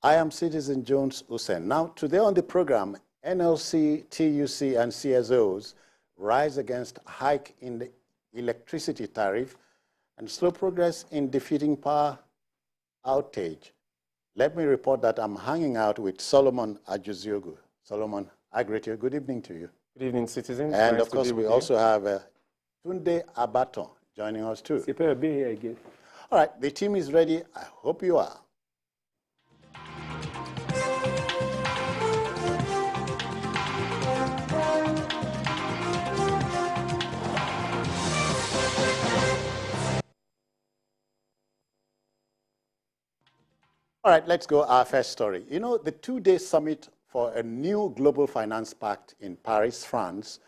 I am Citizen Jones Hussein. Now, today on the program, NLC, TUC, and CSOs rise against hike in the electricity tariff and slow progress in defeating power outage. Let me report that I'm hanging out with Solomon Ajuziogu. Solomon, I greet you. Good evening to you. Good evening, citizens. And of course, we also have Tunde Abaton joining us too. Super being here again. All right, the team is ready. I hope you are. All right, let's go our first story. You know, the two-day summit for a new global finance pact in Paris, France,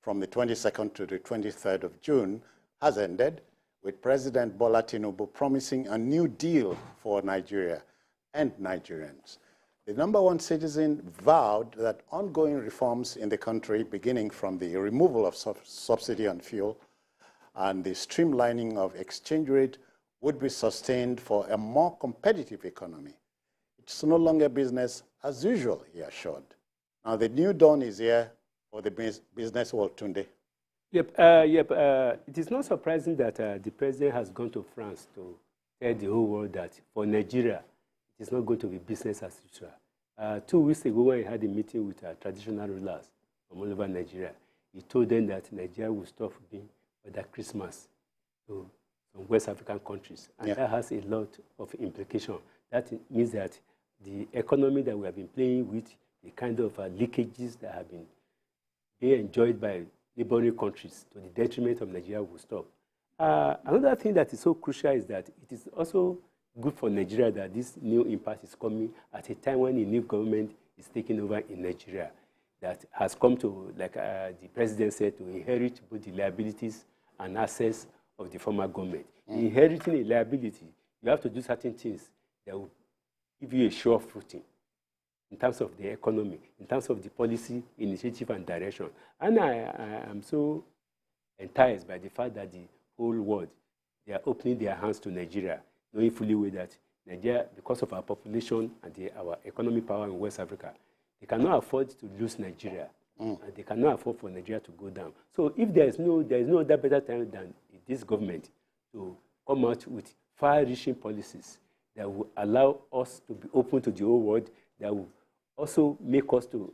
from the 22nd to the 23rd of June, has ended, with President Bola Tinubu promising a new deal for Nigeria and Nigerians. The #1 citizen vowed that ongoing reforms in the country, beginning from the removal of subsidy on fuel and the streamlining of exchange rate, would be sustained for a more competitive economy. It's no longer business as usual, he assured. Now, the new dawn is here for the business world, Tunde. It is not surprising that the president has gone to France to tell the whole world that for Nigeria, it is not going to be business as usual. 2 weeks ago, when he had a meeting with traditional rulers from all over Nigeria, he told them that Nigeria will stop being Father Christmas to some West African countries. And that has a lot of implication. That means that the economy that we have been playing with, the kind of leakages that have been being enjoyed by neighboring countries to the detriment of Nigeria will stop. Another thing that is so crucial is that it is also good for Nigeria that this new impact is coming at a time when a new government is taking over in Nigeria that has come to, like the president said, to inherit both the liabilities and assets of the former government. Inheriting a liability, you have to do certain things that will give you a sure footing in terms of the economy, in terms of the policy, initiative, and direction. And I am so enticed by the fact that the whole world, they are opening their hands to Nigeria, knowing fully well that Nigeria, because of our population and our economic power in West Africa, they cannot afford to lose Nigeria, and they cannot afford for Nigeria to go down. So if there is no other better time than this government to come out with far-reaching policies that will allow us to be open to the whole world, that will also make us to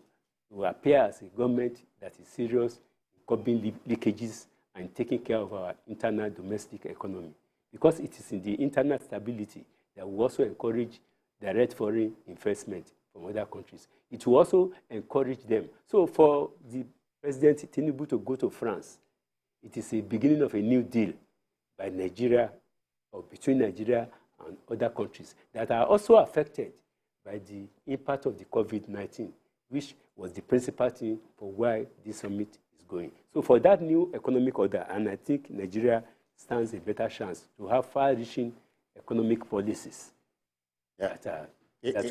appear as a government that is serious in curbing leakages and taking care of our internal domestic economy. Because it is in the internal stability that will also encourage direct foreign investment from other countries. It will also encourage them. So for the President Tinubu to go to France, it is a beginning of a new deal by Nigeria or between Nigeria and other countries that are also affected by the impact of the COVID-19, which was the principal thing for why this summit is going. So for that new economic order, and I think Nigeria stands a better chance to have far-reaching economic policies that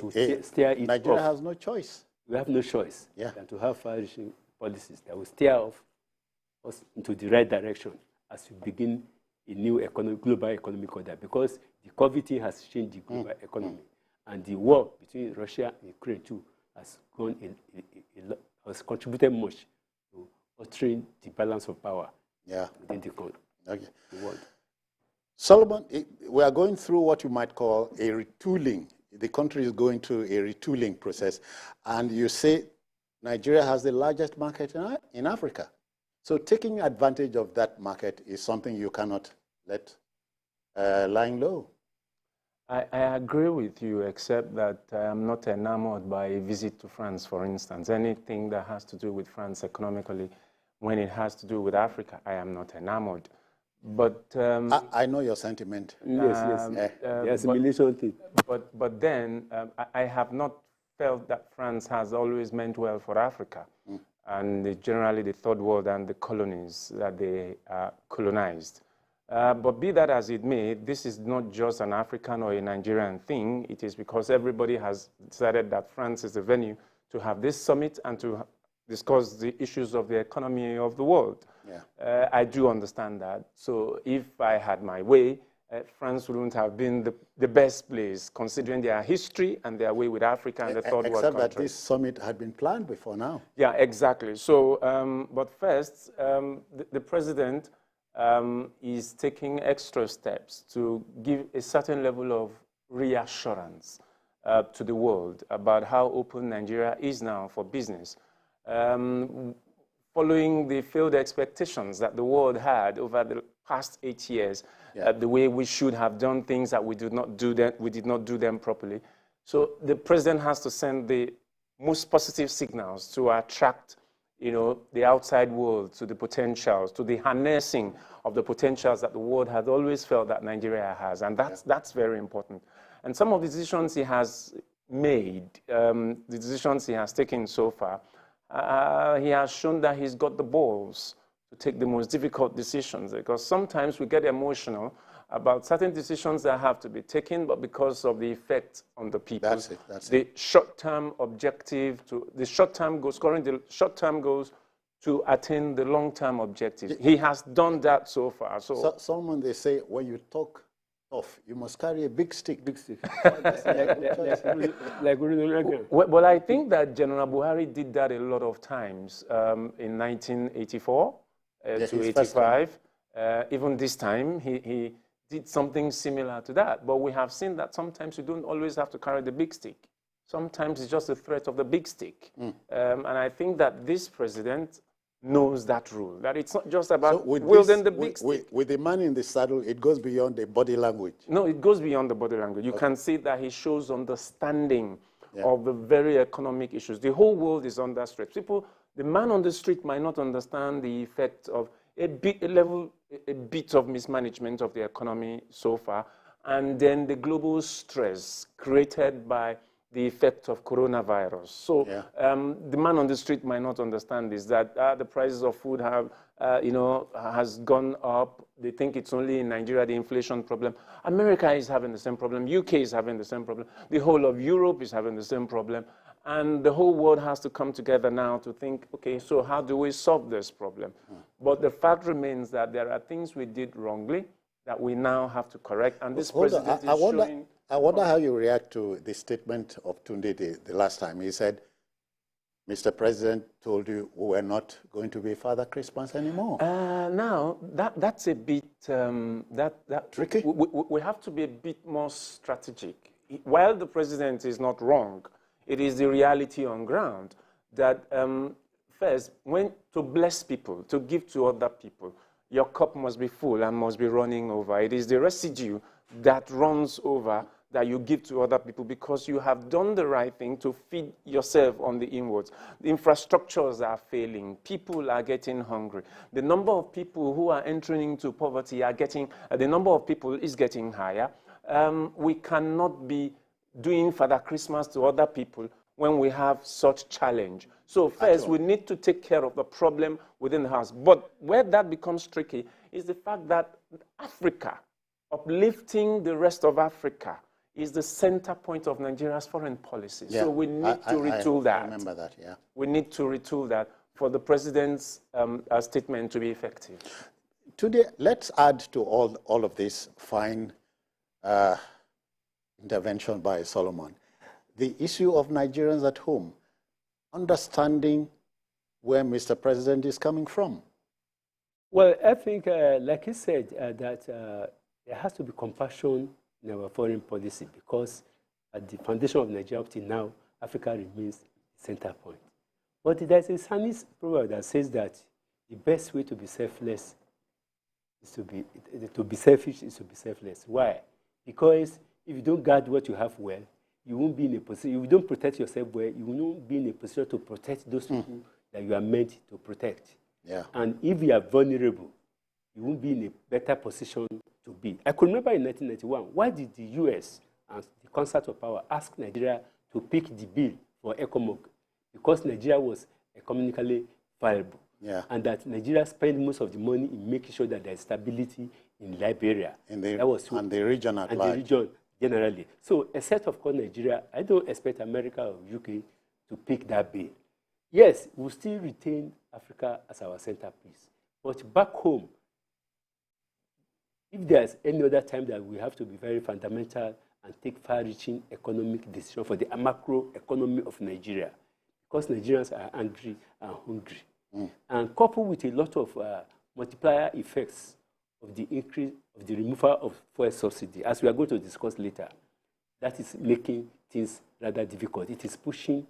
will steer it Nigeria off. has no choice. We have no choice than to have far-reaching policies that will steer off us into the right direction as we begin a new global economic order, because the COVID thing has changed the global economy. And the war between Russia and Ukraine, too, has contributed much to altering the balance of power within the world. Solomon, we are going through what you might call a retooling. The country is going through a retooling process. And you say Nigeria has the largest market in Africa. So taking advantage of that market is something you cannot let lying low. I agree with you, except that I am not enamored by a visit to France, for instance. Anything that has to do with France economically, when it has to do with Africa, I am not enamored. But I know your sentiment. But then I have not felt that France has always meant well for Africa, and generally the third world and the colonies that they colonized. But be that as it may, this is not just an African or a Nigerian thing. It is because everybody has decided that France is the venue to have this summit and to discuss the issues of the economy of the world. I do understand that. So if I had my way, France wouldn't have been the best place, considering their history and their way with Africa and the third world countries. Except that this summit had been planned before now. Yeah, exactly. So, but first, the president is taking extra steps to give a certain level of reassurance to the world about how open Nigeria is now for business. Following the failed expectations that the world had over the past 8 years, the way we should have done things that we did not do them properly. So the president has to send the most positive signals to attract, the outside world to the potentials, to the harnessing of the potentials that the world has always felt that Nigeria has, and that's very important. And some of the decisions he has made, the decisions he has taken so far, he has shown that he's got the balls to take the most difficult decisions, because sometimes we get emotional about certain decisions that have to be taken, but because of the effect on the people. That's it. The short-term objective, the short-term goals to attain the long-term objectives. He has done that so far. So someone, they say, when you talk tough, you must carry a big stick. Big stick. Well, I think that General Buhari did that a lot of times in 1984 to 85. Even this time, he did something similar to that. But we have seen that sometimes you don't always have to carry the big stick. Sometimes it's just the threat of the big stick. And I think that this president knows that rule, that it's not just about wielding the big stick. With the man in the saddle, it goes beyond the body language. No, it goes beyond the body language. You can see that he shows understanding of the very economic issues. The whole world is under stress. The man on the street might not understand the effect of a bit of mismanagement of the economy so far, and then the global stress created by the effect of coronavirus. So the man on the street might not understand this, that the prices of food have, has gone up. They think it's only in Nigeria, the inflation problem. America is having the same problem. UK is having the same problem. The whole of Europe is having the same problem. And the whole world has to come together now to think, okay, so how do we solve this problem? But the fact remains that there are things we did wrongly that we now have to correct. And this president is showing... I wonder how you react to the statement of Tunde the last time. He said, Mr. President told you we're not going to be Father Christmas anymore. Now, that's a bit... tricky? We have to be a bit more strategic. While the president is not wrong, it is the reality on ground that first, to bless people, to give to other people, your cup must be full and must be running over. It is the residue that runs over that you give to other people because you have done the right thing to feed yourself on the inwards. The infrastructures are failing. People are getting hungry. The number of people who are entering into poverty are getting, the number of people is getting higher. We cannot be doing Father Christmas to other people when we have such challenge. So first, we need to take care of the problem within the house. But where that becomes tricky is the fact that Africa, uplifting the rest of Africa, is the center point of Nigeria's foreign policy. So we need to retool that. I remember that, yeah. We need to retool that for the president's statement to be effective. Today, let's add to all of this fine intervention by Solomon the issue of Nigerians at home, understanding where Mr. President is coming from. Well, I think, like he said, that there has to be compassion in our foreign policy because at the foundation of Nigeria up till now, Africa remains the center point. But there's a Chinese proverb that says that the best way to be selfless is to be selfish is to be selfless. Why? Because if you don't guard what you have well, you won't be in a position, if you don't protect yourself well, you won't be in a position to protect those people that you are meant to protect. Yeah. And if you are vulnerable, you won't be in a better position to be. I could remember in 1991, why did the US and the concert of power ask Nigeria to pick the bill for ECOMOG? Because Nigeria was economically viable. Yeah. And that Nigeria spent most of the money in making sure that there is stability in Liberia. And the region at large. And the region generally. So, except of course Nigeria, I don't expect America or UK to pick that bill. Yes, we'll still retain Africa as our centerpiece. But back home, if there's any other time that we have to be very fundamental and take far-reaching economic decisions for the macro economy of Nigeria, because Nigerians are angry and hungry. And coupled with a lot of multiplier effects of the increase of the removal of fuel subsidy, as we are going to discuss later, that is making things rather difficult. It is pushing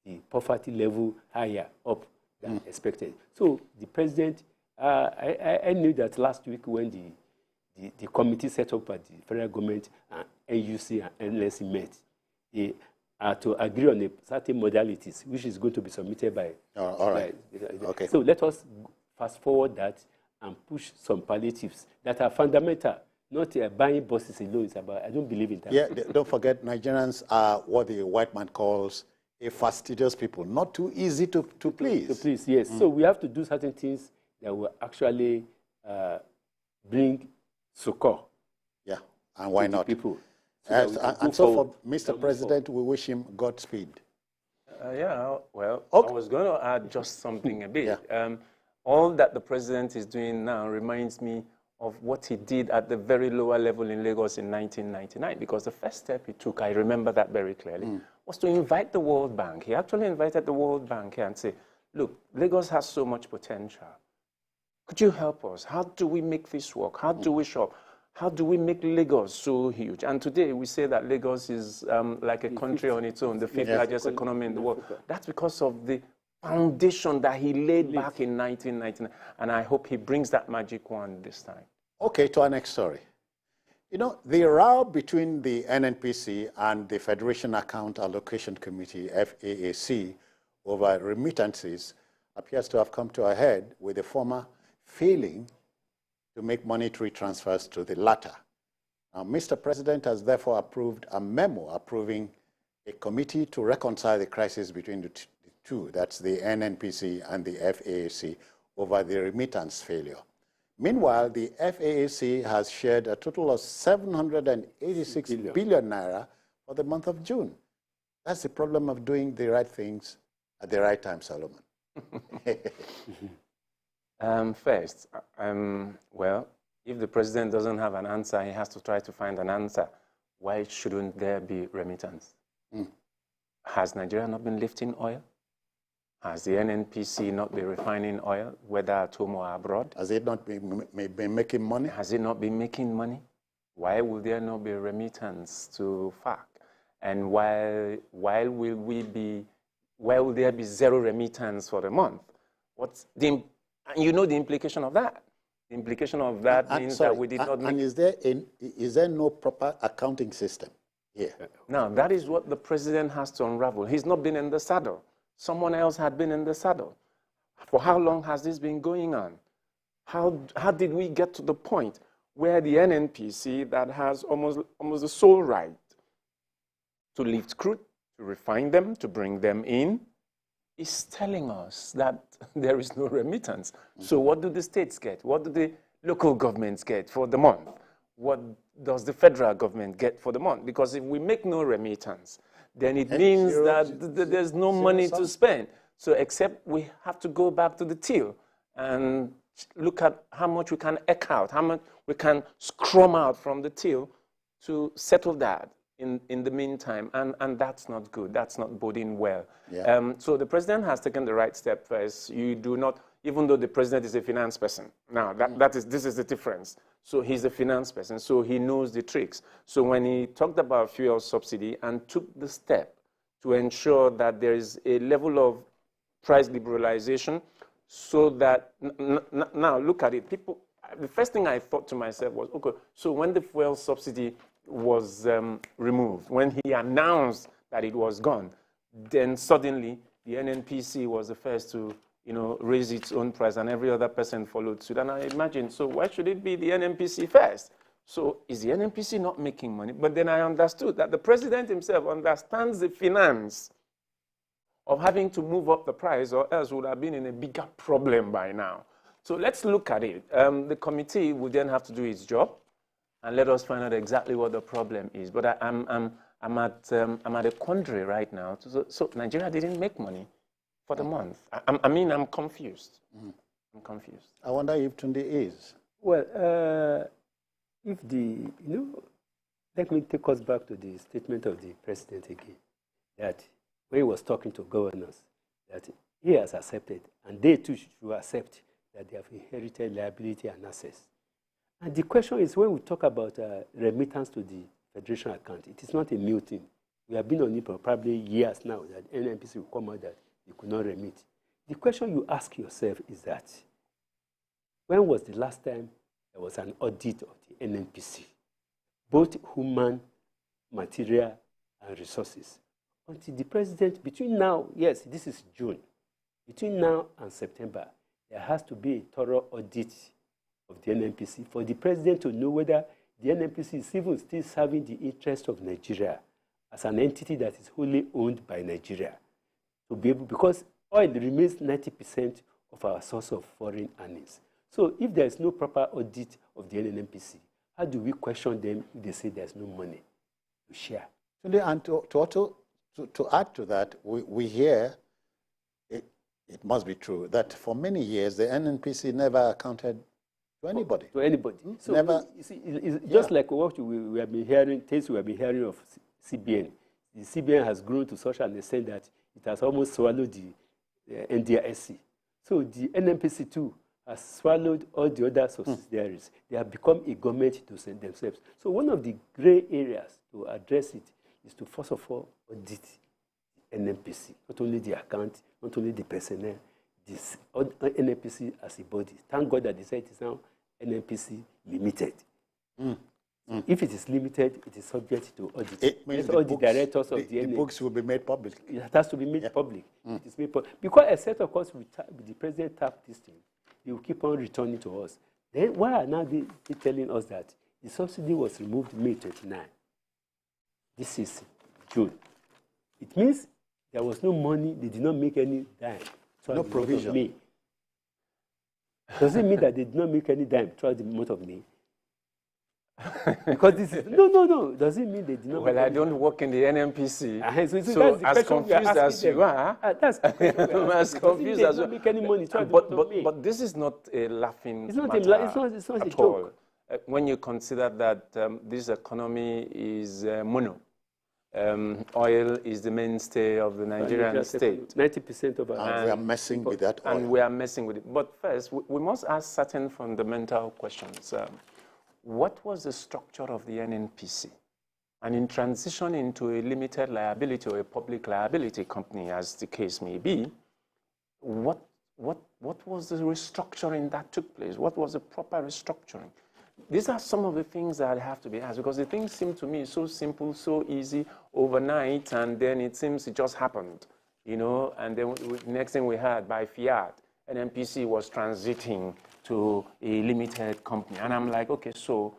the poverty level higher up than expected. So the president, I knew that last week when the committee set up by the federal government and NUC and NLC met, they are to agree on a certain modalities, which is going to be submitted by. All right. Okay. So let us fast forward that and push some palliatives that are fundamental. Not buying buses alone. It's about, I don't believe in that. Yeah, don't forget, Nigerians are what the white man calls a fastidious people, not too easy to please. To please, yes. So we have to do certain things that will actually bring succor. Yeah, and why not? People. And so for Mr. President, we wish him Godspeed. Yeah, well, Okay. I was going to add just something a bit. Yeah. All that the president is doing now reminds me of what he did at the very lower level in Lagos in 1999, because the first step he took, I remember that very clearly, was to invite the World Bank. He actually invited the World Bank here and say, look, Lagos has so much potential. Could you help us? How do we make this work? How do we shop? How do we make Lagos so huge? And today we say that Lagos is like a country on its own, the fifth largest economy in the world. That's because of the foundation that he laid back in 1999. And I hope he brings that magic wand this time. Okay, to our next story. You know, the row between the NNPC and the Federation Account Allocation Committee, FAAC, over remittances appears to have come to a head, with the former failing to make monetary transfers to the latter. Now, Mr. President has therefore approved a memo approving a committee to reconcile the crisis between the two, that's the NNPC and the FAAC, over the remittance failure. Meanwhile, the FAAC has shared a total of 786 billion naira for the month of June. That's the problem of doing the right things at the right time, Solomon. First, well, if the president doesn't have an answer, he has to try to find an answer. Why shouldn't there be remittance? Has Nigeria not been lifting oil? Has the NNPC not been refining oil, whether at home or abroad? Has it not been making money? Has it not been making money? Why will there not be remittance to FAAC? And why will there be zero remittance for the month? And you know the implication of that. The implication of that means that we did not make... And is there no proper accounting system here? Now, that is what the president has to unravel. He's not been in the saddle. Someone else had been in the saddle. For how long has this been going on? How did we get to the point where the NNPC, that has almost the sole right to lift crude, to refine them, to bring them in, is telling us that there is no remittance? So what do the states get? What do the local governments get for the month? What does the federal government get for the month? Because if we make no remittance, then it means that there's no money to spend. So except we have to go back to the till and look at how much we can eke out, how much we can scrum out from the till to settle that in the meantime. And that's not good. That's not boding well. Yeah. So the president has taken the right step first. You do not, even though the president is a finance person. Now, this is the difference. So he's a finance person, so he knows the tricks. So when he talked about fuel subsidy and took the step to ensure that there is a level of price liberalization, so that, now look at it, people, the first thing I thought to myself was, okay, so when the fuel subsidy was removed, when he announced that it was gone, then suddenly the NNPC was the first to raise its own price, and every other person followed suit. And I imagine, so why should it be the NNPC first? So is the NNPC not making money? But then I understood that the president himself understands the finance of having to move up the price, or else would have been in a bigger problem by now. So let's look at it. The committee would then have to do its job and let us find out exactly what the problem is. But I'm at a quandary right now. So Nigeria didn't make money for the month. I'm confused. I'm confused. I wonder if Tunde is. Well, if let me take us back to the statement of the president again, that when he was talking to governors, that he has accepted, and they too should accept that they have inherited liability and assets. And the question is, when we talk about remittance to the federation account, it is not a new thing. We have been on it for probably years now that NNPC will come out that they could not remit. The question you ask yourself is that, when was the last time there was an audit of the NNPC? Both human, material, and resources. Until the president, between now, yes, this is June, between now and September, there has to be a thorough audit of the NNPC for the president to know whether the NNPC is even still serving the interest of Nigeria as an entity that is wholly owned by Nigeria. To be able, because oil remains 90% of our source of foreign earnings. So if there is no proper audit of the NNPC, how do we question them if they say there's no money to share? And to add to that, we hear, it must be true, that for many years the NNPC never accounted to anybody. To anybody. So never. You see, it's just like what we have been hearing, things we have been hearing of CBN. The CBN has grown to such an extent that it has almost swallowed the NDISC. So the NNPC too has swallowed all the other subsidiaries. They have become a government to themselves. So one of the gray areas to address it is to, first of all, audit the NNPC, not only the account, not only the personnel, this NNPC as a body. Thank God that they said it is now NNPC Limited. So if it is limited, it is subject to audit. It means all the directors of the books will be made public. It has to be made public. It is made public. Because except, of course, the president tapped this thing, he will keep on returning to us. Then why are now they telling us that the subsidy was removed May 29? This is June. It means there was no money, they did not make any dime. No provision. May. Does it mean that they did not make any dime throughout the month of May? Because this is no. Does it mean they did not? Well, I don't work in the NNPC, so as confused as you are, that's I'm as confused as you. Make any money but this is not a laughing matter. It's not a at all. joke. When you consider that this economy is mono, oil is the mainstay of the Nigerian state. 90% of our. And we are messing with that oil. And we are messing with it. But first, we must ask certain fundamental questions. What was the structure of the NNPC? And in transition into a limited liability or a public liability company, as the case may be, what was the restructuring that took place? What was the proper restructuring? These are some of the things that have to be asked, because the things seem to me so simple, so easy overnight, and then it seems it just happened, and then next thing we heard by fiat, NNPC was transiting to a limited company. And I'm like, okay, so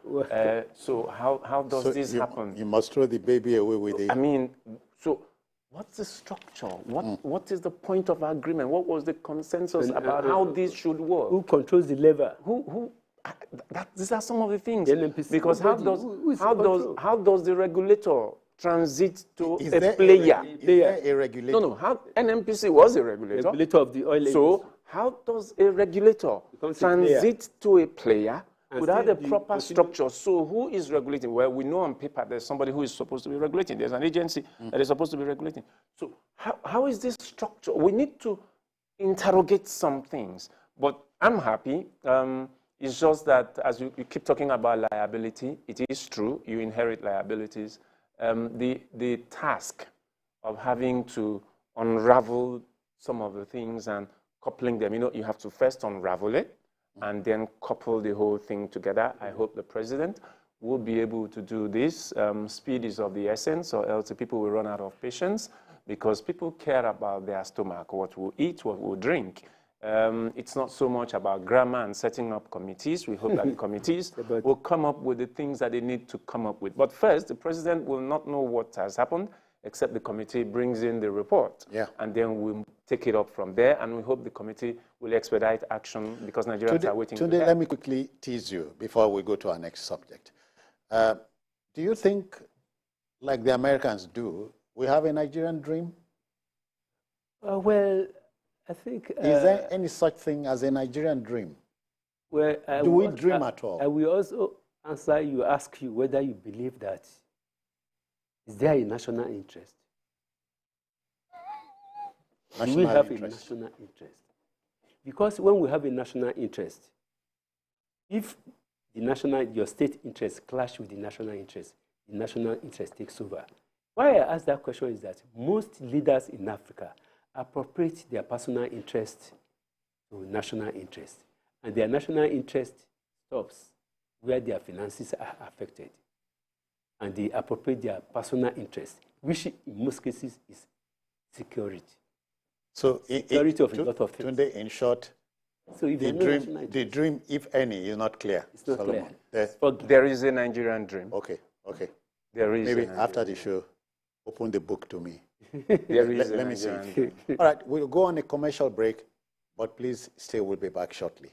how does this happen? You must throw the baby away with it. I mean, so what's the structure? What is the point of agreement? What was the consensus about how this should work? Who controls the lever? These are some of the things. NNPC. Because how does the regulator transit to a player? Is there a regulator? No. How NNPC was a regulator. Regulator of the oil. So how does a regulator transit to a player without a proper structure? So who is regulating? Well, we know on paper there's somebody who is supposed to be regulating. There's an agency that is supposed to be regulating. So how is this structure? We need to interrogate some things. But I'm happy. It's just that as you keep talking about liability, it is true, you inherit liabilities. The task of having to unravel some of the things and coupling them, you have to first unravel it and then couple the whole thing together. I hope the president will be able to do this. Speed is of the essence, or else the people will run out of patience, because people care about their stomach, what we'll eat, what we'll drink. It's not so much about grammar and setting up committees. We hope that the committees will come up with the things that they need to come up with. But first, the president will not know what has happened, except the committee brings in the report. Yeah. And then we'll take it up from there, and we hope the committee will expedite action, because Nigerians are waiting for that. Let me quickly tease you before we go to our next subject. Do you think, like the Americans do, we have a Nigerian dream? Well, I think... is there any such thing as a Nigerian dream? Well, do we dream at all? I will also answer you, ask you whether you believe that is there a national interest? Do we have a national interest? Because when we have a national interest, if your state interest clash with the national interest takes over. Why I ask that question is that most leaders in Africa appropriate their personal interest to national interest, and their national interest stops where their finances are affected, and they appropriate their personal interest, which in most cases is security. So security of a lot of things. Tunde, in short, so if the dream, if any, is not clear. It's not Solomon. clear. There is a Nigerian dream. Okay, okay. There is. Maybe after the show, open the book to me. There is let me see. All right, we'll go on a commercial break, but please stay. We'll be back shortly.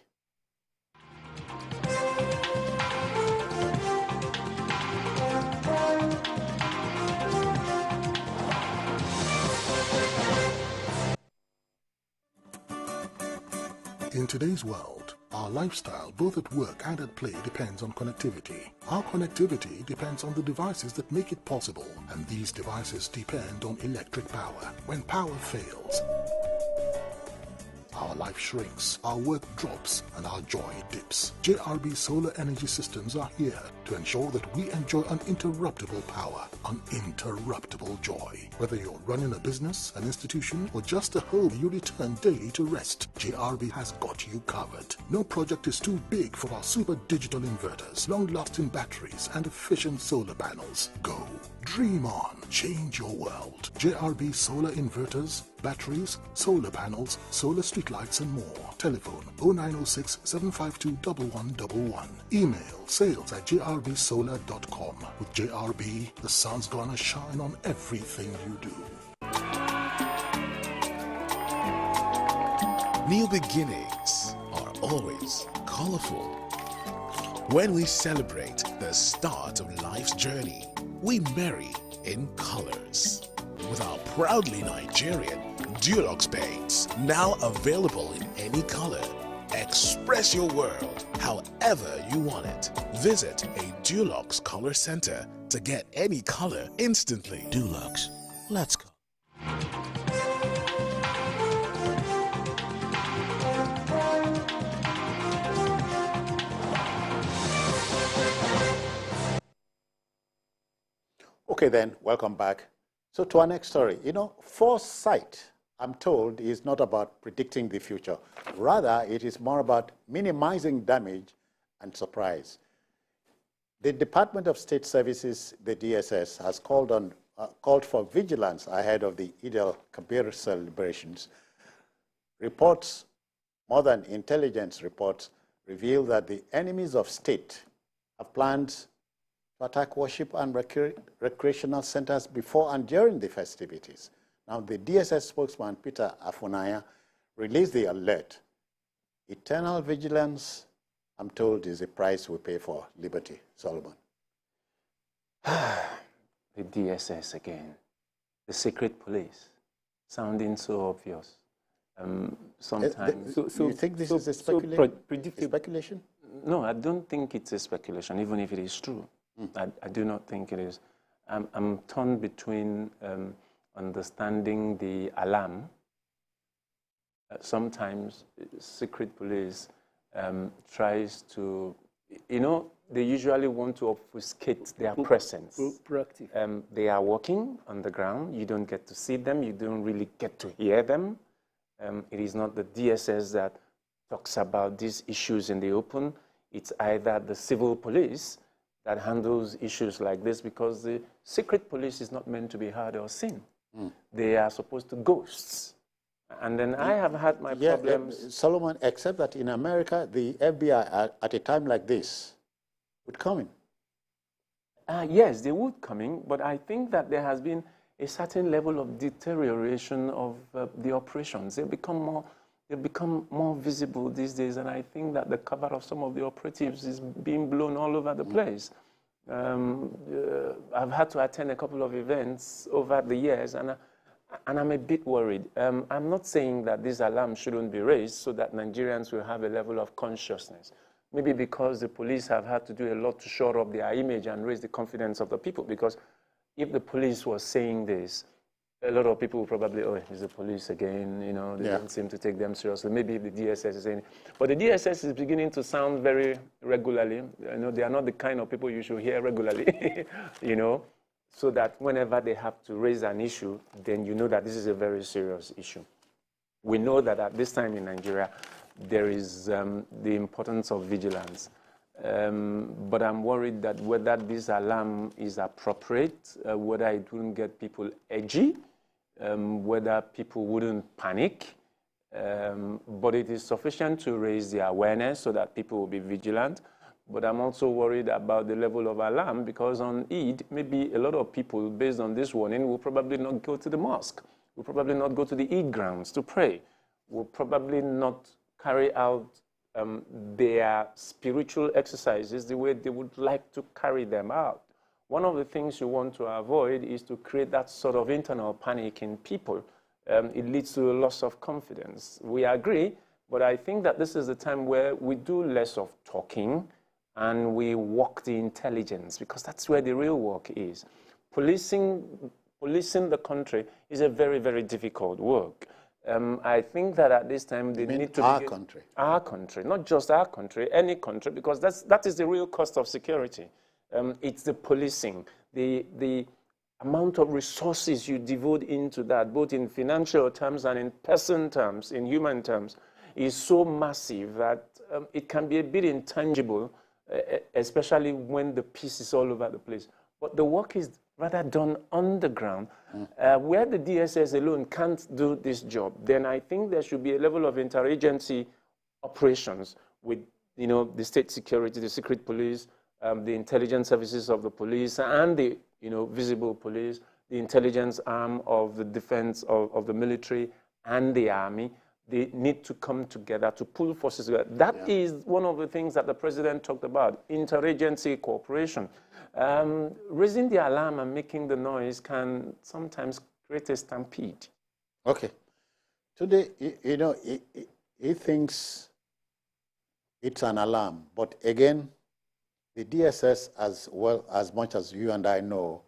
In today's world, our lifestyle, both at work and at play, depends on connectivity. Our connectivity depends on the devices that make it possible, and these devices depend on electric power. When power fails, our life shrinks, our work drops, and our joy dips. JRB Solar Energy Systems are here to ensure that we enjoy uninterruptible power, uninterruptible joy. Whether you're running a business, an institution, or just a home you return daily to rest, JRB has got you covered. No project is too big for our super digital inverters, long-lasting batteries, and efficient solar panels. Go. Dream on. Change your world. JRB solar inverters, batteries, solar panels, solar streetlights, and more. Telephone 0906 752 1111. Email sales@jrbsolar.com. With JRB, the sun's gonna shine on everything you do. New beginnings are always colorful. When we celebrate the start of life's journey, we marry in colors. With our proudly Nigerian Dulux paints, now available in any color. Express your world however you want it. Visit a Dulux color center to get any color instantly. Dulux, let's go. Okay then, welcome back. So to our next story, foresight, I'm told, is not about predicting the future. Rather, it is more about minimizing damage and surprise. The Department of State Services, the DSS, has called for vigilance ahead of the Eid al-Kabir celebrations. Reports, more than intelligence reports, reveal that the enemies of state have plans to attack worship and recreational centers before and during the festivities. Now, the DSS spokesman, Peter Afunaya, released the alert. Eternal vigilance, I'm told, is the price we pay for liberty. Solomon. The DSS again. The secret police. Sounding so obvious. Sometimes. So you think this is a speculation? No, I don't think it's a speculation, even if it is true. I do not think it is. I'm torn between understanding the alarm. Sometimes secret police tries to, they usually want to obfuscate their presence. Proactive. They are working on the ground. You don't get to see them. You don't really get to hear them. It is not the DSS that talks about these issues in the open. It's either the civil police that handles issues like this, because the secret police is not meant to be heard or seen. They are supposed to ghosts. And then I have had my problems. Solomon, except that in America, the FBI at a time like this would come in. Yes, they would come in, but I think that there has been a certain level of deterioration of the operations. They've become more visible these days, and I think that the cover of some of the operatives is being blown all over the place. I've had to attend a couple of events over the years, and I'm a bit worried. I'm not saying that this alarm shouldn't be raised so that Nigerians will have a level of consciousness. maybe because the police have had to do a lot to shore up their image and raise the confidence of the people. Because if the police was saying this, a lot of people would probably, oh, it's the police again, you know, they don't seem to take them seriously. Maybe the DSS is saying, but the DSS is beginning to sound very regularly. You know, they are not the kind of people you should hear regularly, you know, so that whenever they have to raise an issue, then you know that this is a very serious issue. We know that at this time in Nigeria, there is the importance of vigilance. But I'm worried that whether this alarm is appropriate, whether it wouldn't get people edgy, whether people wouldn't panic, but it is sufficient to raise the awareness so that people will be vigilant. But I'm also worried about the level of alarm because on Eid, maybe a lot of people, based on this warning, will probably not go to the mosque, will probably not go to the Eid grounds to pray, will probably not carry out their spiritual exercises the way they would like to carry them out. One of the things you want to avoid is to create that sort of internal panic in people. It leads to a loss of confidence. We agree, but I think that this is the time where we do less of talking and we work the intelligence, because that's where the real work is. Policing the country is a very, very difficult work. I think that at this time they need to begin, our country, not just our country, any country, because that is the real cost of security. It's the policing, the amount of resources you devote into that, both in financial terms and in person terms, in human terms, is so massive that it can be a bit intangible, especially when the peace is all over the place. But the work is rather done on the ground, where the DSS alone can't do this job. Then I think there should be a level of interagency operations with, you know, the state security, the secret police, the intelligence services of the police, and the, you know, visible police, the intelligence arm of the defense of the military and the army. They need to come together to pull forces together. That is one of the things that the president talked about, interagency cooperation. Raising the alarm and making the noise can sometimes create a stampede. Okay. Today, you know, he thinks it's an alarm, but again, the DSS, as well as much as you and I know,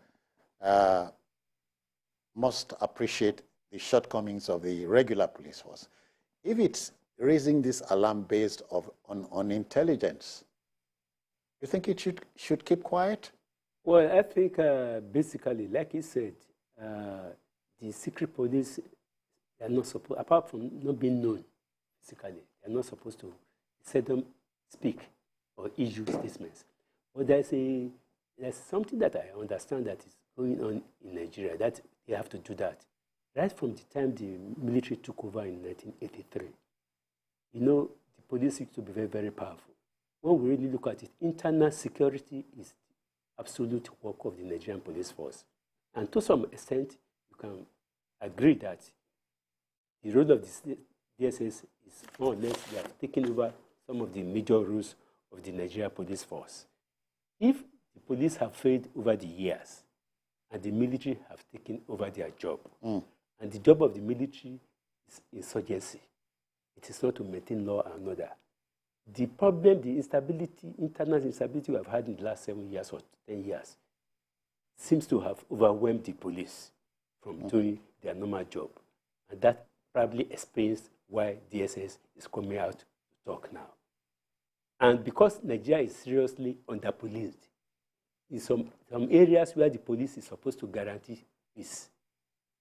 must appreciate shortcomings of the regular police force. If it's raising this alarm based on intelligence, you think it should keep quiet? Well, I think basically, like he said, the secret police, they are not supposed, apart from not being known physically, they are not supposed to seldom speak or issue statements. But there's something that I understand that is going on in Nigeria, that they have to do that. Right from the time the military took over in 1983, you know, the police used to be very, very powerful. When we really look at it, internal security is the absolute work of the Nigerian police force. And to some extent, you can agree that the role of the DSS is more or less they have taken over some of the major roles of the Nigerian police force. If the police have failed over the years, and the military have taken over their job, and the job of the military is insurgency, it is not to maintain law and order. The problem, the instability, internal instability we have had in the last 7 years or 10 years, seems to have overwhelmed the police from doing their normal job. And that probably explains why DSS is coming out to talk now. And because Nigeria is seriously under-policed, in some areas where the police is supposed to guarantee peace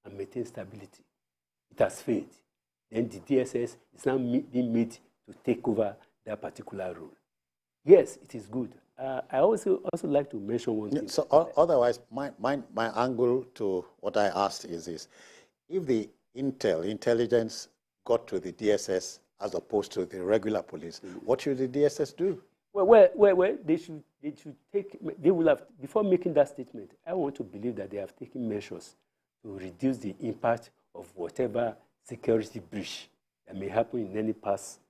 and maintain stability, it has failed. Then the DSS is now being made to take over that particular role. Yes, it is good. I also like to mention one thing. So otherwise, my angle to what I asked is this. If the intelligence got to the DSS as opposed to the regular police, what should the DSS do? Well, they should take, they will have, before making that statement, I want to believe that they have taken measures to reduce the impact of whatever security breach that may happen in any past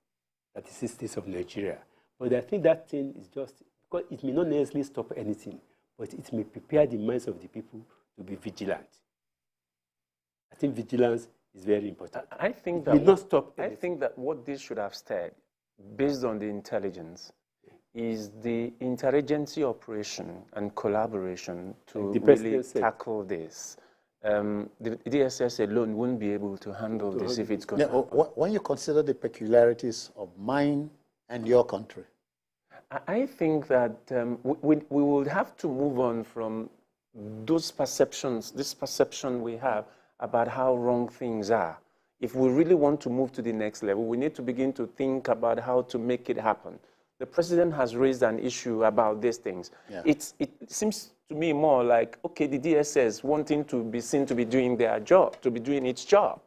36 states of Nigeria. But I think that thing is just, because it may not necessarily stop anything, but it may prepare the minds of the people to be vigilant. I think vigilance is very important. I think that it may not stop anything. I think that what this should have said, based on the intelligence, is the interagency operation and collaboration to really tackle this. The DSS alone wouldn't be able to handle this if it's going to happen. When you consider the peculiarities of mine and your country? I think that we will have to move on from those perceptions, this perception we have about how wrong things are. If we really want to move to the next level, we need to begin to think about how to make it happen. The president has raised an issue about these things. Yeah. It seems to me more like, okay, the DSS wanting to be seen to be doing their job, to be doing its job.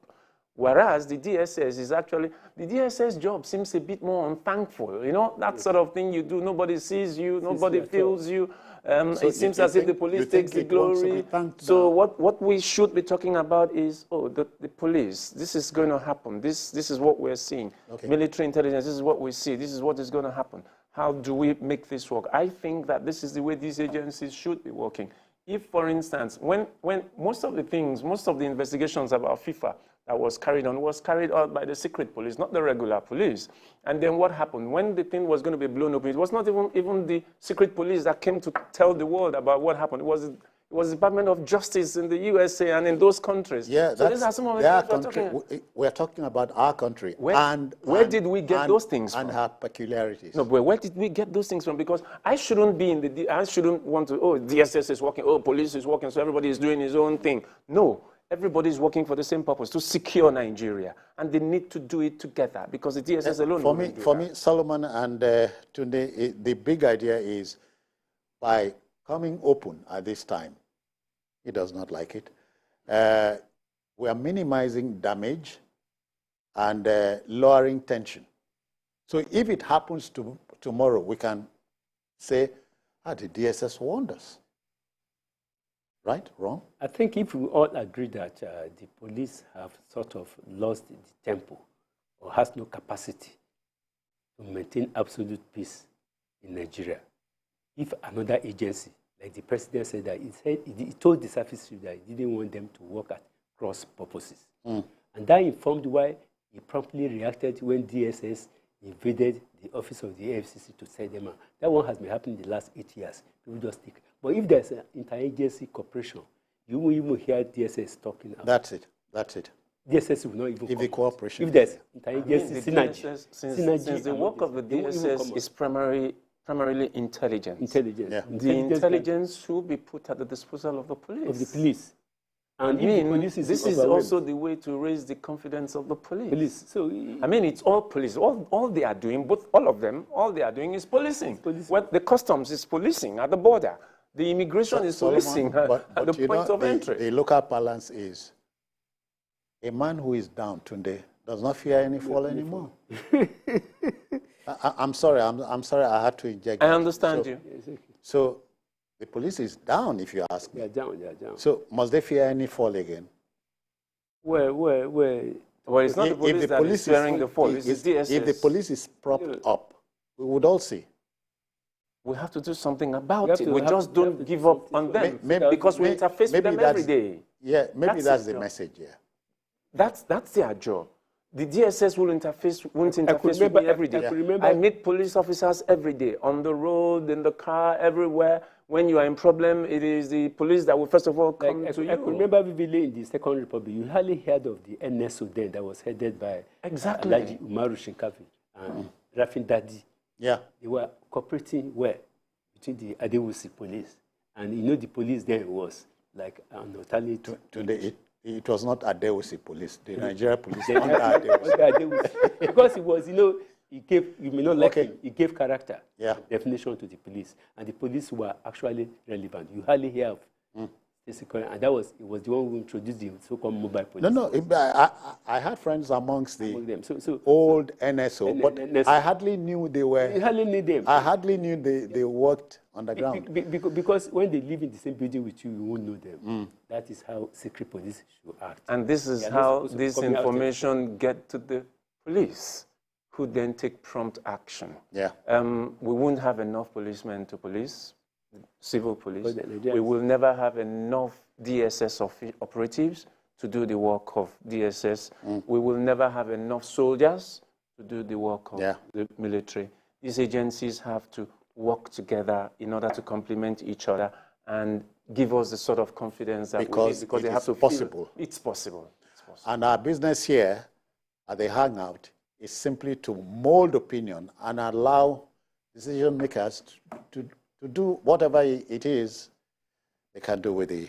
Whereas the DSS is actually, the DSS job seems a bit more unthankful. You know, that sort of thing you do, nobody sees you, nobody feels you. So it seems as if the police takes the glory. So what we should be talking about is, the police, this is going to happen. This is what we're seeing. Okay. Military intelligence, this is what we see. This is what is going to happen. How do we make this work? I think that this is the way these agencies should be working. If, for instance, when most of the investigations about FIFA that was carried out by the secret police, not the regular police. And then what happened? When the thing was going to be blown up, it was not even the secret police that came to tell the world about what happened. It was the Department of Justice in the USA and in those countries. Yeah, so these are some of the things we're talking about our country. Where did we get those things from? And her peculiarities. No, but where did we get those things from? Because I shouldn't want to, DSS is working, police is working, so everybody is doing his own thing. No. Everybody is working for the same purpose, to secure Nigeria. And they need to do it together because the DSS alone For me, Solomon and Tunde, the big idea is by coming open at this time, he does not like it, we are minimizing damage and lowering tension. So if it happens tomorrow, we can say, the DSS warned us. Right? Wrong? I think if we all agree that the police have sort of lost the tempo or has no capacity to maintain absolute peace in Nigeria, if another agency, like the president said that, he told the service chief that he didn't want them to work at cross purposes. And that informed why he promptly reacted when DSS invaded the office of the AFCC to set them out. That one has been happening in the last 8 years. People just think. But if there's an interagency cooperation, you will even hear DSS talking about. That's it. That's it. DSS will not even. If the cooperation. If there's interagency synergy. Since the work of the DSS is primarily intelligence. Intelligence. Yeah. The intelligence should be put at the disposal of the police. Of the police. And this is also the way to raise the confidence of the police. So, it's all police. All they are doing, all of them, all they are doing is policing. What the customs is policing at the border. The immigration is policing at the point of entry. The local balance is a man who is down today does not fear any fall anymore. I'm sorry. I'm sorry. I had to inject. I understand you. So the police is down, if you ask me. They are down. So must they fear any fall again? Well, it's not the police that is fearing the fall. It's the DSS. If the police is propped up, we would all see. We have to do something about it. We just don't give up on them because we interface with them every day. Yeah, maybe that's the message, yeah. That's their job. The DSS won't interface with me every day. I meet police officers every day, on the road, in the car, everywhere. When you are in problem, it is the police that will first of all come to you. I remember vividly in the Second Republic, you hardly heard of the NSO then that was headed by Alhaji Umaru Shinkafi and Rafin Dadi. Yeah. They were cooperating well between the Adewusi police. And the police then was like an alternative. It was not Adewusi police, the Nigerian police under Adewusi. Because it was, he gave, you may not like him, he gave character, definition to the police. And the police were actually relevant. You hardly hear of and it was the one who introduced the so-called mobile police. No, I had friends amongst the old NSO, but NSO. I hardly knew they were. You hardly knew them. I hardly knew they worked on the ground. Because when they live in the same building with you, you won't know them. That is how secret police should act. And this is how this information get to the police, who then take prompt action. Yeah. We won't have enough policemen to police. Civil police. We will never have enough DSS operatives to do the work of DSS. We will never have enough soldiers to do the work of the military. These agencies have to work together in order to complement each other and give us the sort of confidence that we need, because they have to possible. feel it's possible. It's possible. And our business here at the Hangout is simply to mold opinion and allow decision makers to do whatever it is they can do with the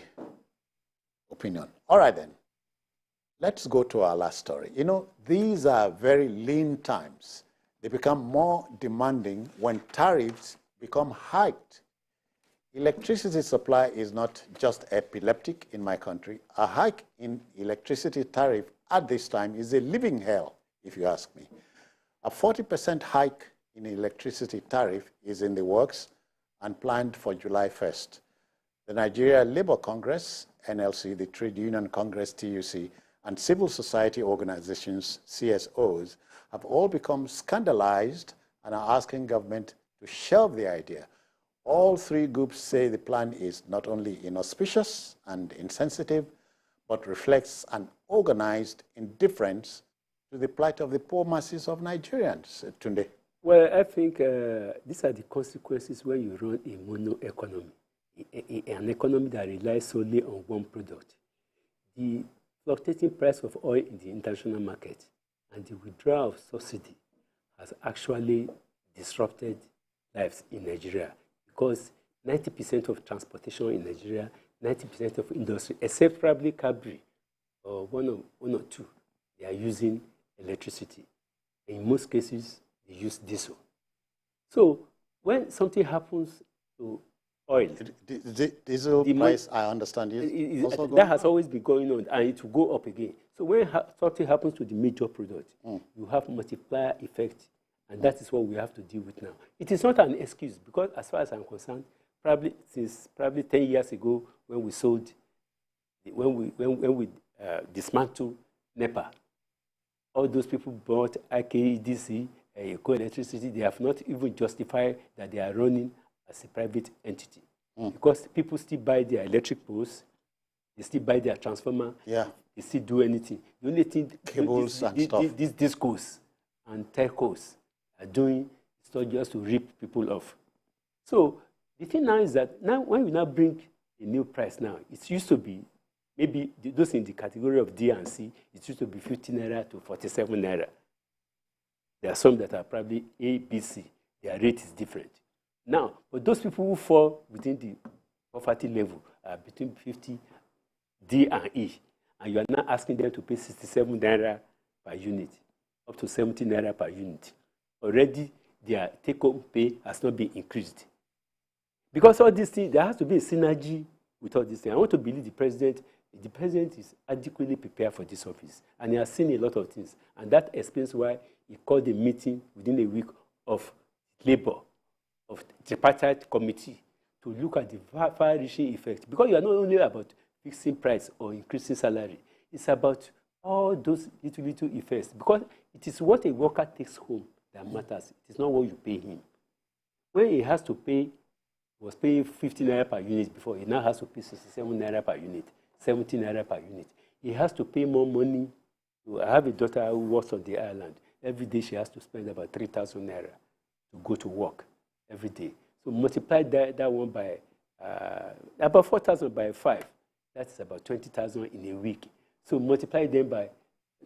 opinion. All right, then. Let's go to our last story. You know, these are very lean times. They become more demanding when tariffs become hiked. Electricity supply is not just epileptic in my country. A hike in electricity tariff at this time is a living hell, if you ask me. A 40% hike in electricity tariff is in the works and planned for July 1st. The Nigeria Labour Congress, NLC, the Trade Union Congress, TUC, and civil society organizations, CSOs, have all become scandalized and are asking government to shelve the idea. All three groups say the plan is not only inauspicious and insensitive, but reflects an organized indifference to the plight of the poor masses of Nigerians. Tunde. Well, I think these are the consequences when you run a mono economy, an economy that relies solely on one product. The fluctuating price of oil in the international market and the withdrawal of subsidy has actually disrupted lives in Nigeria, because 90% of transportation in Nigeria, 90% of industry, except probably Cabri or one or two, they are using electricity. In most cases, they use diesel. So when something happens to oil, diesel price, I understand, that has always been going on, and it will go up again. So when something happens to the major product, you have multiplier effect, and that is what we have to deal with now. It is not an excuse, because as far as I'm concerned, since 10 years ago, when we sold, when we dismantled NEPA, all those people bought IKEDC, eco-electricity, they have not even justified that they are running as a private entity. Because people still buy their electric poles, they still buy their transformer, they still do anything. The only thing cables and stuff. These discos and telcos are doing is not just to rip people off. So the thing now is that now when we now bring a new price now, it used to be maybe those in the category of D and C, it used to be 50 naira to 47 naira. There are some that are probably A, B, C. Their rate is different. Now, but those people who fall within the poverty level are between 50 D and E, and you are now asking them to pay 67 naira per unit, up to 70 naira per unit. Already, their take-home pay has not been increased. Because all these things, there has to be a synergy with all these things. I want to believe the president is adequately prepared for this office, and he has seen a lot of things, and that explains why he called a meeting within a week of labor, of the tripartite committee, to look at the far-reaching effect. Because you are not only about fixing price or increasing salary, it's about all those little effects. Because it is what a worker takes home that matters. It is not what you pay him. When he has to pay, he was paying 50 naira per unit before, he now has to pay 67 naira per unit, 70 naira per unit. He has to pay more money. I have a daughter who works on the island. Every day she has to spend about 3,000 naira to go to work every day. So multiply that one by about 4,000 by 5. That's about 20,000 in a week. So multiply them by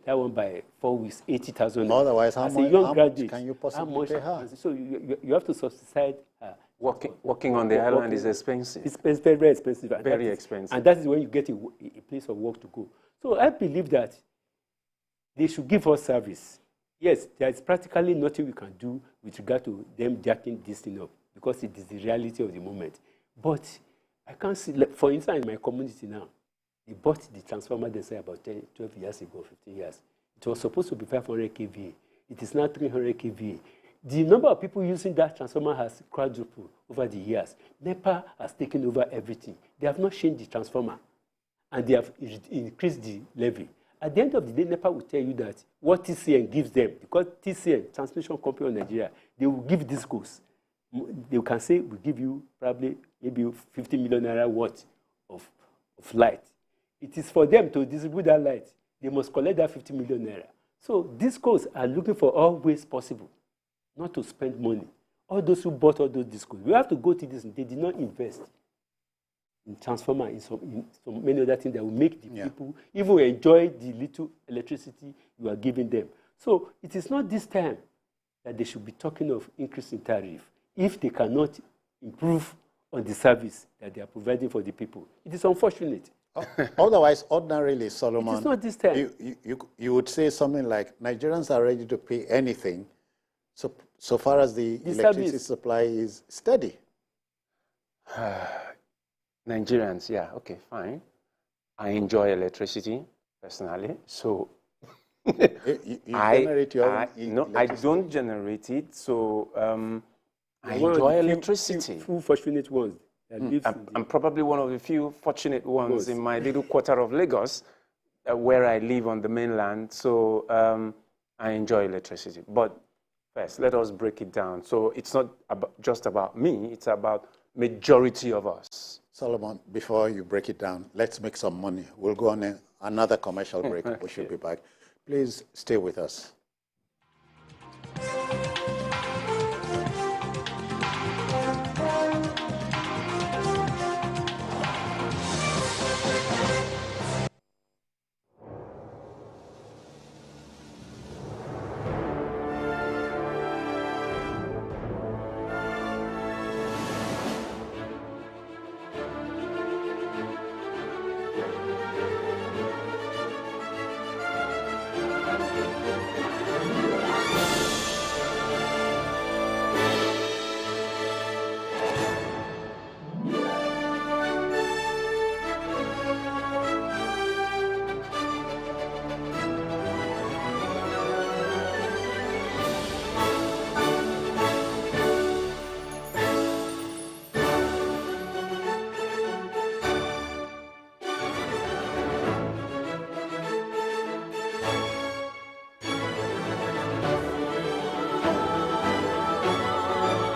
that one by 4 weeks, 80,000. Otherwise, how much can you possibly pay her? So you have to subsidize her. Working on the island is expensive. It's very expensive. Very expensive. And that is when you get a place of work to go. So I believe that they should give us service. Yes, there is practically nothing we can do with regard to them jacking this thing up, because it is the reality of the moment. But I can't see, like, for instance, in my community now, they bought the transformer, they say, about 12 years ago, 15 years. It was supposed to be 500 kVA. It is now 300 kVA. The number of people using that transformer has quadrupled over the years. NEPA has taken over everything. They have not changed the transformer, and they have increased the levy. At the end of the day, NEPA will tell you that what TCN gives them, because TCN, Transmission Company of Nigeria, they will give discos. They can say, we give you probably maybe 50 million naira worth of light. It is for them to distribute that light. They must collect that 50 million naira. So discos are looking for all ways possible not to spend money all those who bought all those discos, we have to go to this. They did not invest in transformer, in so many other things that will make the people even enjoy the little electricity you are giving them. So it is not this time that they should be talking of increasing tariff if they cannot improve on the service that they are providing for the people. It is unfortunate. Otherwise, ordinarily, Solomon, it is not this time. You would say something like, Nigerians are ready to pay anything so far as the electricity supply is steady. Nigerians, yeah, okay, fine. I enjoy electricity, personally, so you generate your own no, I don't generate it, so I enjoy electricity. Few fortunate ones. I'm probably one of the few fortunate ones in my little quarter of Lagos, where I live on the mainland, so I enjoy electricity. But first, let us break it down. So it's not just about me, it's about majority of us. Solomon, before you break it down, let's make some money. We'll go on another commercial break. We should be back. Please stay with us.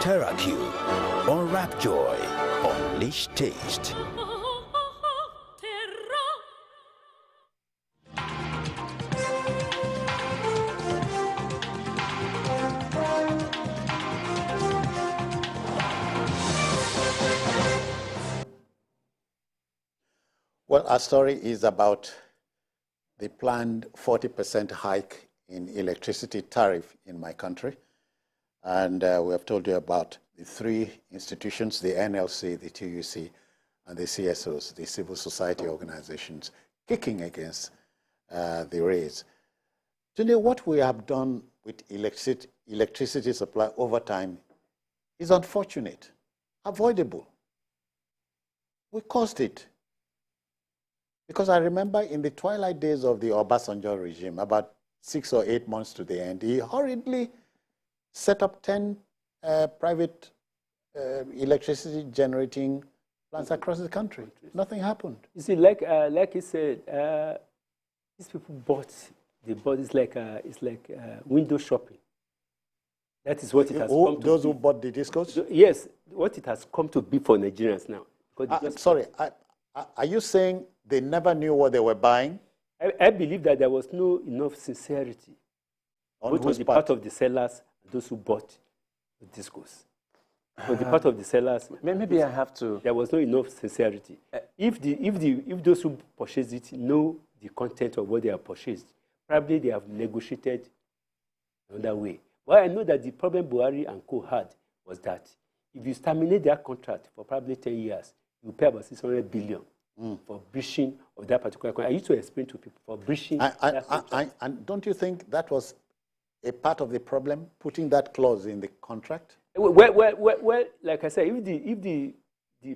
TerraQ, unwrap joy, unleash taste. Well, our story is about the planned 40% hike in electricity tariff in my country. And we have told you about the three institutions, the NLC, the TUC, and the CSOs, the civil society organizations, kicking against the raise. Today, what we have done with electricity supply over time is unfortunate, avoidable. We caused it. Because I remember in the twilight days of the Obasanjo regime, about 6 or 8 months to the end, he hurriedly set up 10 private electricity generating plants across the country. Nothing happened. You see, like he said, these people bought. They bought. It's like window shopping. That is what it has come to those be. who bought the discos? Yes, what it has come to be for Nigerians now. Sorry, are you saying they never knew what they were buying? I believe that there was no enough sincerity on the part of the sellers and those who bought the discos. On the part of the sellers, maybe I have to. There was no enough sincerity. If those who purchased it know the content of what they have purchased, probably they have negotiated another way. Well, I know that the problem Buhari and co had was that if you terminate their contract for probably 10 years, you pay about 600 billion for breaching of that particular contract. I used to explain to people for breaching that contract. And don't you think that was a part of the problem, putting that clause in the contract? Well, like I said, if the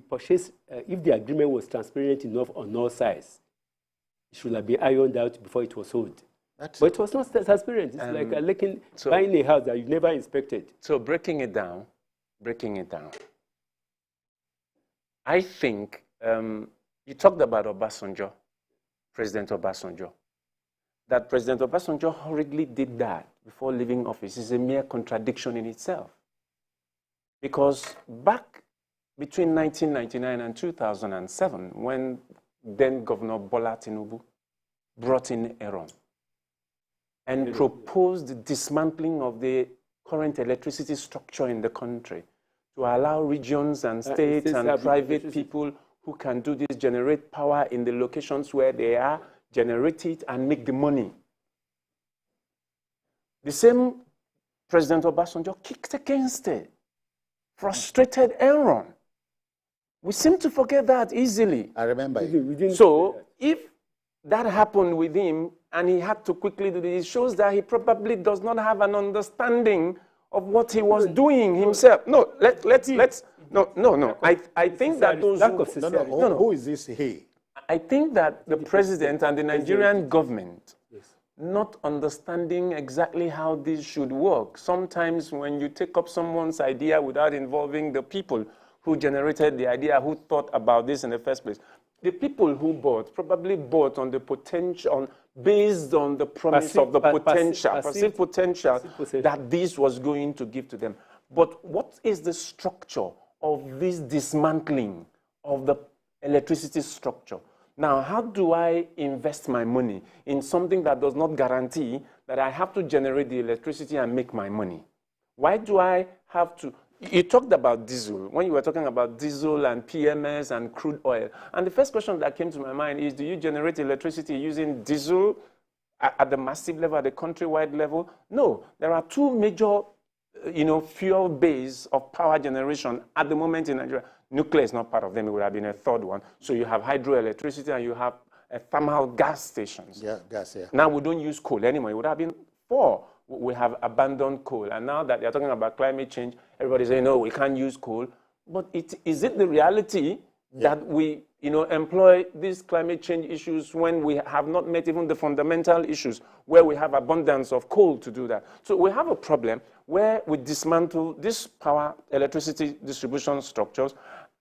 purchase, if the agreement was transparent enough on all sides, it should have been ironed out before it was sold. But it was not transparent. It's like buying a house that you've never inspected. So breaking it down, I think you talked about Obasanjo, President Obasanjo. That President Obasanjo hurriedly did that before leaving office is a mere contradiction in itself. Because back between 1999 and 2007, when then Governor Bola Tinubu brought in Aaron and proposed the dismantling of the current electricity structure in the country to allow regions and states and private people who can do this, generate power in the locations where they are, generate it and make the money. The same President Obasanjo kicked against it, frustrated Enron. We seem to forget that easily. I remember. So if that happened with him and he had to quickly do this, it shows that he probably does not have an understanding of what he was doing himself. No, no. I think that those who is this he? I think that the president and the Nigerian government not understanding exactly how this should work. Sometimes when you take up someone's idea without involving the people who generated the idea, who thought about this in the first place, the people who bought probably bought on the potential, based on the promise of the perceived potential that this was going to give to them. But what is the structure of this dismantling of the electricity structure? Now, how do I invest my money in something that does not guarantee that I have to generate the electricity and make my money? Why do I have to? You talked about diesel, when you were talking about diesel and PMS and crude oil. And the first question that came to my mind is, do you generate electricity using diesel at the massive level, at the countrywide level? No, there are two major fuel base of power generation at the moment in Nigeria. Nuclear is not part of them. It would have been a third one. So you have hydroelectricity and you have thermal gas stations. Yeah, gas, yeah. Now we don't use coal anymore. It would have been 4. We have abandoned coal. And now that they're talking about climate change, everybody's saying, no, we can't use coal. But is it the reality that we employ these climate change issues when we have not met even the fundamental issues where we have abundance of coal to do that? So we have a problem where we dismantle this power, electricity distribution structures,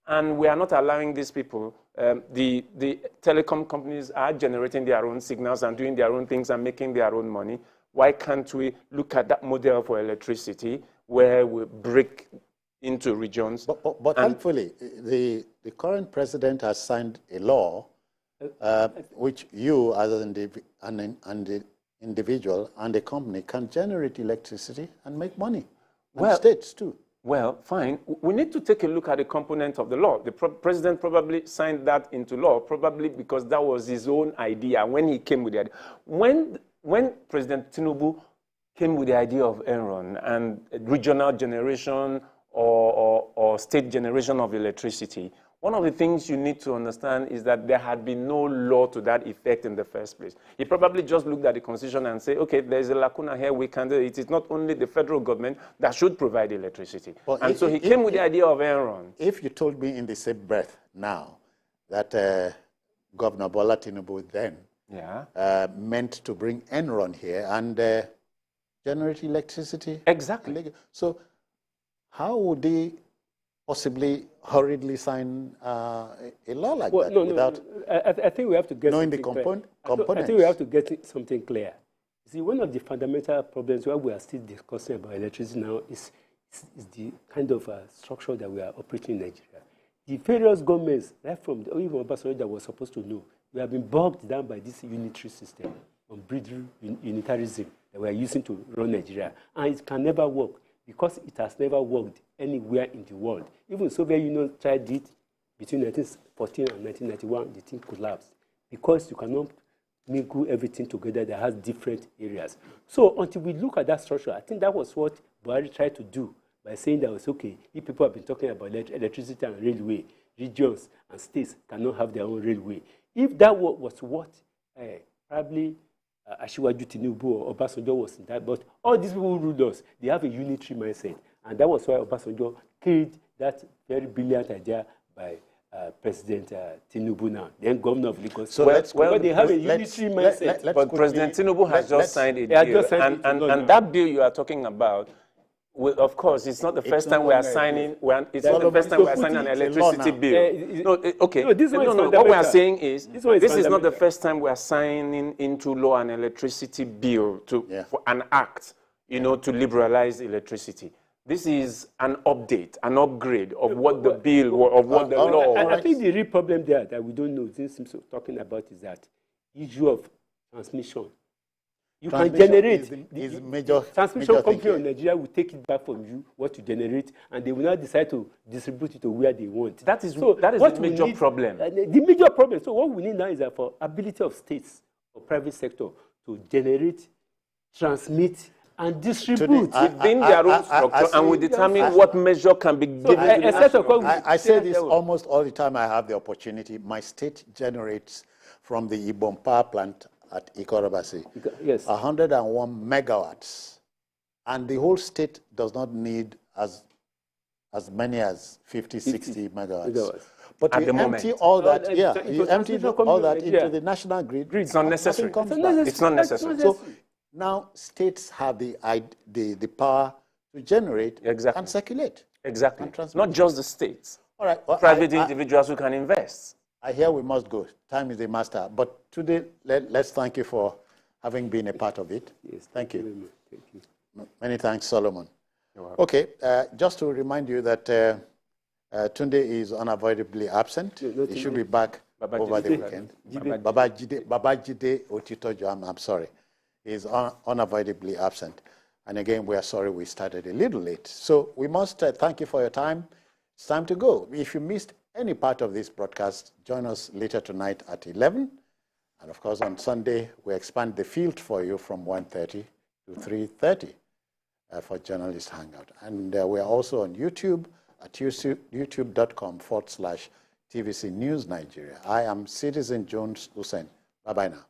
and we are not allowing these people, the telecom companies are generating their own signals and doing their own things and making their own money. Why can't we look at that model for electricity where we break into regions? But thankfully, the current president has signed a law which you, as an individual and a company, can generate electricity and make money. And states too. Well, fine. We need to take a look at the component of the law. The president probably signed that into law, probably because that was his own idea when he came with the idea. When President Tinubu came with the idea of Enron and regional generation or state generation of electricity, one of the things you need to understand is that there had been no law to that effect in the first place. He probably just looked at the constitution and said, okay, there's a lacuna here, we can do it. It is not only the federal government that should provide electricity. And so he came with the idea of Enron. If you told me in the same breath now that Governor Bola Tinubu then meant to bring Enron here and generate electricity. Exactly. So how would they possibly hurriedly sign a law like that without I think we have to get knowing the components. components? I think we have to get something clear. See, one of the fundamental problems why we are still discussing about electricity now is the kind of structure that we are operating in Nigeria. The various governments, right from even Obasanjo that was supposed to know, we have been bogged down by this unitary system, unbridled unitarism that we are using to run Nigeria. And it can never work because it has never worked anywhere in the world. Even the Soviet Union tried it between 1914 and 1991, the thing collapsed because you cannot mingle everything together that has different areas. So until we look at that structure, I think that was what Buhari tried to do by saying that it's okay, if people have been talking about electricity and railway, regions and states cannot have their own railway. If that was what probably Asiwaju Tinubu or Obasanjo was in that, but all these people who ruled us, they have a unitary mindset. And that was why Obasanjo carried that very brilliant idea by President Tinubu now, then governor of Lagos. So they have a unitary mindset. But President Tinubu has just signed a deal. And that bill you are talking about, of course, it's not the first time we are signing. It's not the first time we are signing an electricity bill. What we are saying is this is not the first time we are signing into law an electricity bill for an act, to liberalize electricity. This is an update, an upgrade of what the bill, of what the law. I think the real problem there that we don't know, this seems talking about is that issue of transmission. You can generate. major Transmission company thing in Nigeria will take it back from you, what you generate, and they will now decide to distribute it to where they want. That is the major problem. The major problem. So what we need now is that for ability of states or private sector to generate, transmit, and distribute within their own structure, and we determine what measure can be given. I say this almost all the time I have the opportunity. My state generates from the Ibom power plant at Ikorobasi, 101 megawatts. And the whole state does not need as many as 50, 60 megawatts. But you empty all that, you empty all that into the national grid. It's not necessary. It's not necessary. So now states have the power to generate and circulate. Exactly. And not just the states. All right. Well, private individuals who can invest. I hear we must go. Time is a master. But today, let's thank you for having been a part of it. Yes, thank you. Thank you. Many thanks, Solomon. Okay, just to remind you that Tunde is unavoidably absent. He should be back over the weekend. Babajide Otitojo, I'm sorry. He is unavoidably absent. And again, we are sorry we started a little late. So we must thank you for your time. It's time to go. If you missed any part of this broadcast, join us later tonight at 11. And of course, on Sunday, we expand the field for you from 1:30 to 3:30 for Journalist Hangout. And we are also on YouTube at youtube.com/TVC News Nigeria. I am Citizen Jones Hussein. Bye-bye now.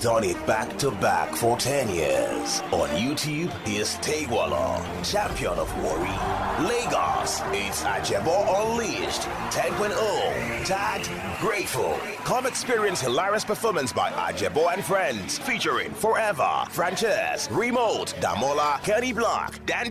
Done it back to back for 10 years. On YouTube, here's Taiwala, champion of Warri. Lagos, it's Ajebo Unleashed 10.0. Tagged Grateful. Come experience hilarious performance by Ajebo and friends, featuring Forever, Frances, Remote, Damola, Kenny Block, Dan